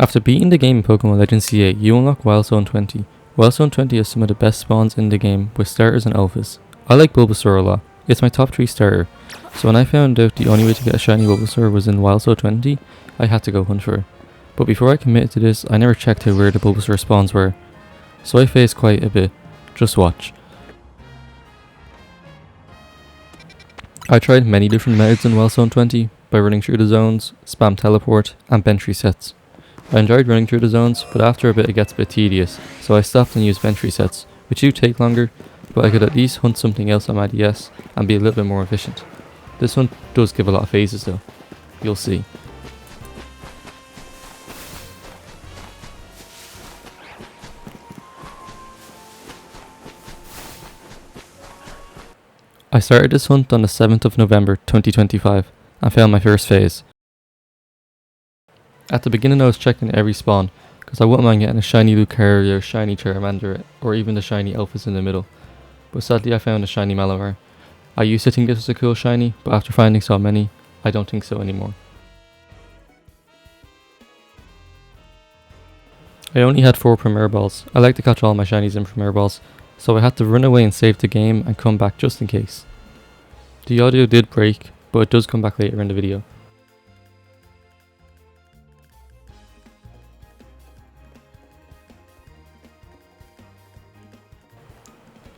After beating the game in Pokemon Legends CA, you unlock Wild Zone 20. Wild Zone 20 has some of the best spawns in the game with starters and alphas. I like Bulbasaur a lot. It's my top 3 starter. So when I found out the only way to get a shiny Bulbasaur was in Wild Zone 20, I had to go hunt for it. But before I committed to this, I never checked out where the Bulbasaur spawns were. So I faced quite a bit. Just watch. I tried many different methods in Wild Zone 20 by running through the zones, spam teleport, and bench resets. I enjoyed running through the zones, but after a bit it gets a bit tedious, so I stopped and used bench resets, which do take longer, but I could at least hunt something else on my DS and be a little bit more efficient. This one does give a lot of phases though. You'll see. I started this hunt on the 7th of November 2025 and found my first phase. At the beginning I was checking every spawn, because I wouldn't mind getting a shiny Lucario, shiny Charmander, or even the shiny Alphas in the middle, but sadly I found a shiny Malamar. I used to think this was a cool shiny, but after finding so many, I don't think so anymore. I only had 4 Premier Balls. I like to catch all my shinies in Premier Balls, so I had to run away and save the game and come back just in case. The audio did break, but it does come back later in the video.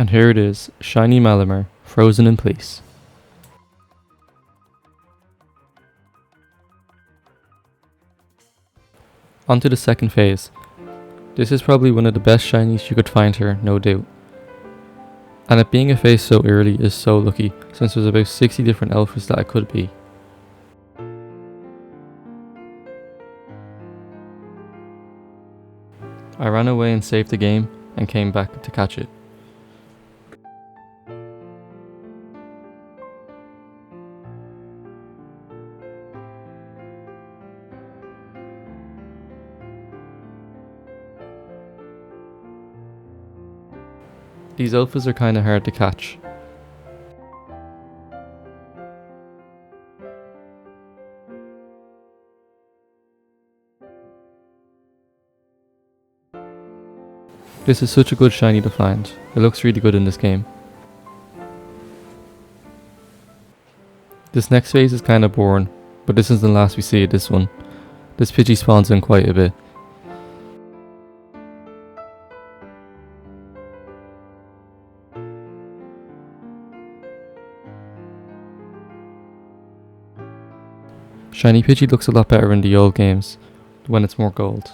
And here it is, shiny Malamar, frozen in place. On to the second phase. This is probably one of the best shinies you could find here, no doubt. And it being a phase so early is so lucky, since there's about 60 different alphas that it could be. I ran away and saved the game, and came back to catch it. These alphas are kinda hard to catch. This is such a good shiny to find. It looks really good in this game. This next phase is kinda boring, but this is the last we see of this one. This Pidgey spawns in quite a bit. Shiny Pidgey looks a lot better in the old games, when it's more gold.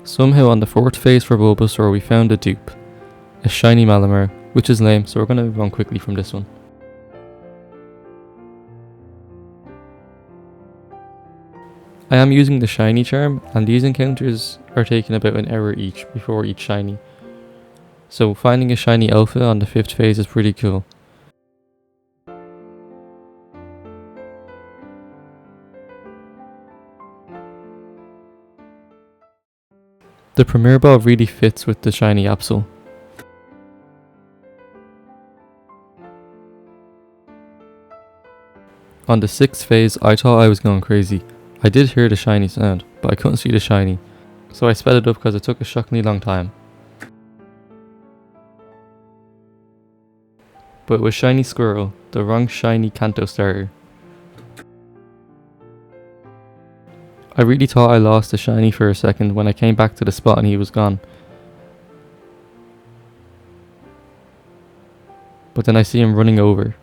Somehow on the 4th phase for Bulbasaur we found a dupe. A shiny Malamar, which is lame, so we're gonna move on quickly from this one. I am using the shiny charm, and these encounters are taking about an hour each before each shiny. So finding a shiny alpha on the 5th phase is pretty cool. The Premier Ball really fits with the shiny Absol. On the 6th phase I thought I was going crazy. I did hear the shiny sound, but I couldn't see the shiny, so I sped it up because it took a shockingly long time. But it was shiny Squirrel, the wrong shiny Kanto starter. I really thought I lost the shiny for a second when I came back to the spot and he was gone. But then I see him running over.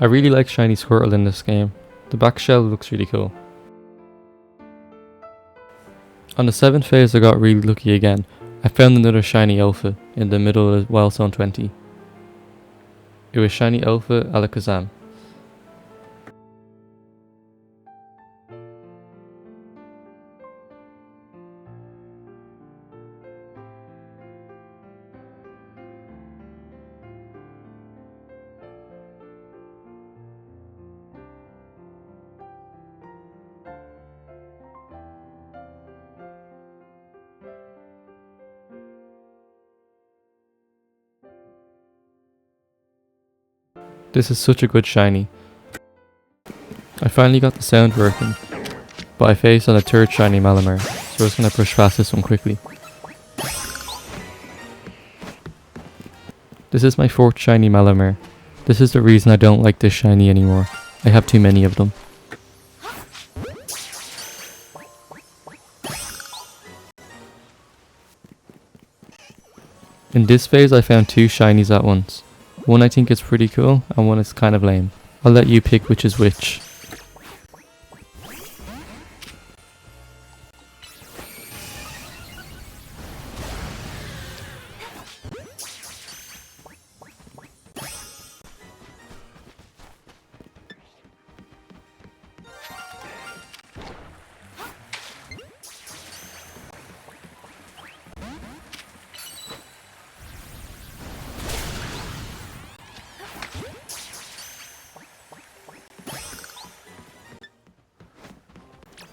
I really like shiny Squirtle in this game. The back shell looks really cool. On the 7th phase I got really lucky again. I found another shiny alpha in the middle of Wild Zone 20. It was shiny alpha Alakazam. This is such a good shiny. I finally got the sound working, but I faced on a third shiny Malamar, so I was going to push past this one quickly. This is my fourth shiny Malamar. This is the reason I don't like this shiny anymore. I have too many of them. In this phase I found two shinies at once. One I think is pretty cool and one is kind of lame. I'll let you pick which is which.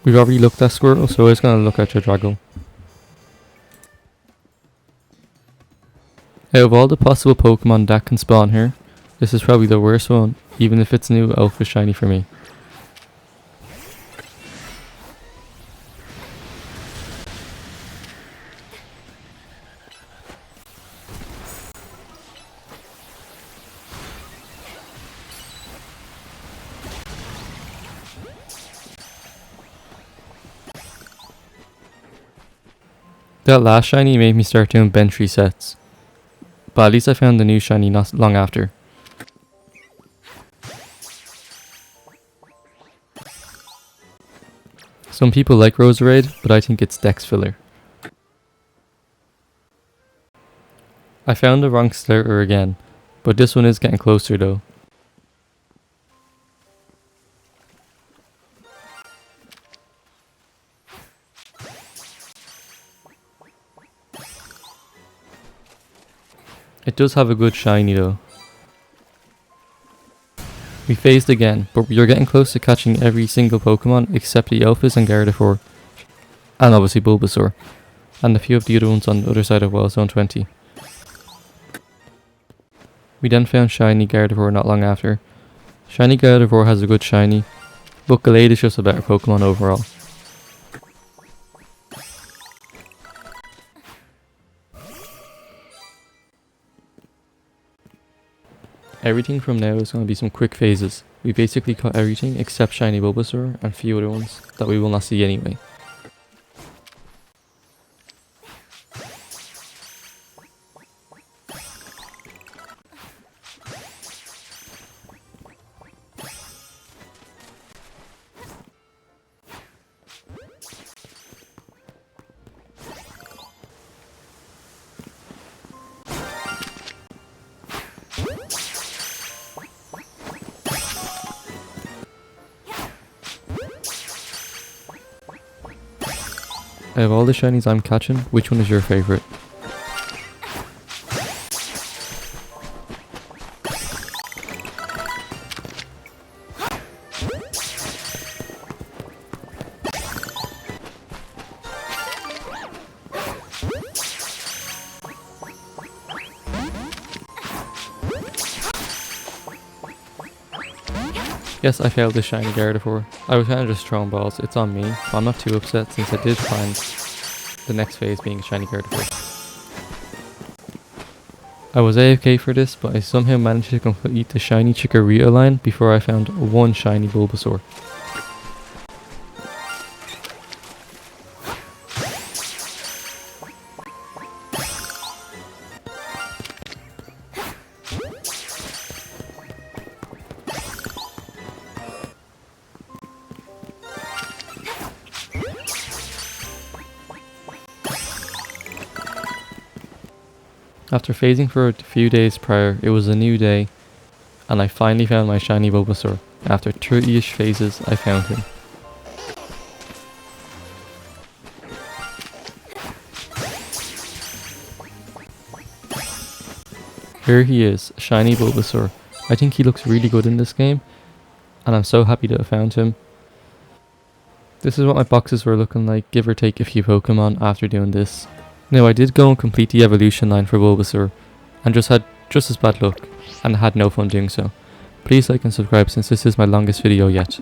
We've already looked at Squirtle, so I was going to look at your Drago. Out of all the possible Pokemon that can spawn here, this is probably the worst one, even if it's new Alpha Shiny for me. That last shiny made me start doing bench resets, but at least I found the new shiny not long after. Some people like Roserade, but I think it's dex filler. I found the wrong starter again, but this one is getting closer though. It does have a good shiny though. We phased again, but we are getting close to catching every single Pokemon except the Alphas and Gardevoir, and obviously Bulbasaur, and a few of the other ones on the other side of Wild Zone 20. We then found shiny Gardevoir not long after. Shiny Gardevoir has a good shiny, but Gallade is just a better Pokemon overall. Everything from now is going to be some quick phases. We basically caught everything except shiny Bulbasaur and a few other ones that we will not see anyway. Out of all the shinies I'm catching, which one is your favourite? Yes, I failed this shiny Gardevoir. I was kind of just throwing balls, it's on me, but I'm not too upset since I did find the next phase being shiny Gardevoir. I was AFK for this, but I somehow managed to complete the shiny Chikorita line before I found one shiny Bulbasaur. After phasing for a few days prior, it was a new day, and I finally found my shiny Bulbasaur. After 30-ish phases, I found him. Here he is, shiny Bulbasaur. I think he looks really good in this game, and I'm so happy to have found him. This is what my boxes were looking like, give or take a few Pokemon after doing this. Now I did go and complete the evolution line for Bulbasaur, and just had just as bad luck, and had no fun doing so. Please like and subscribe since this is my longest video yet.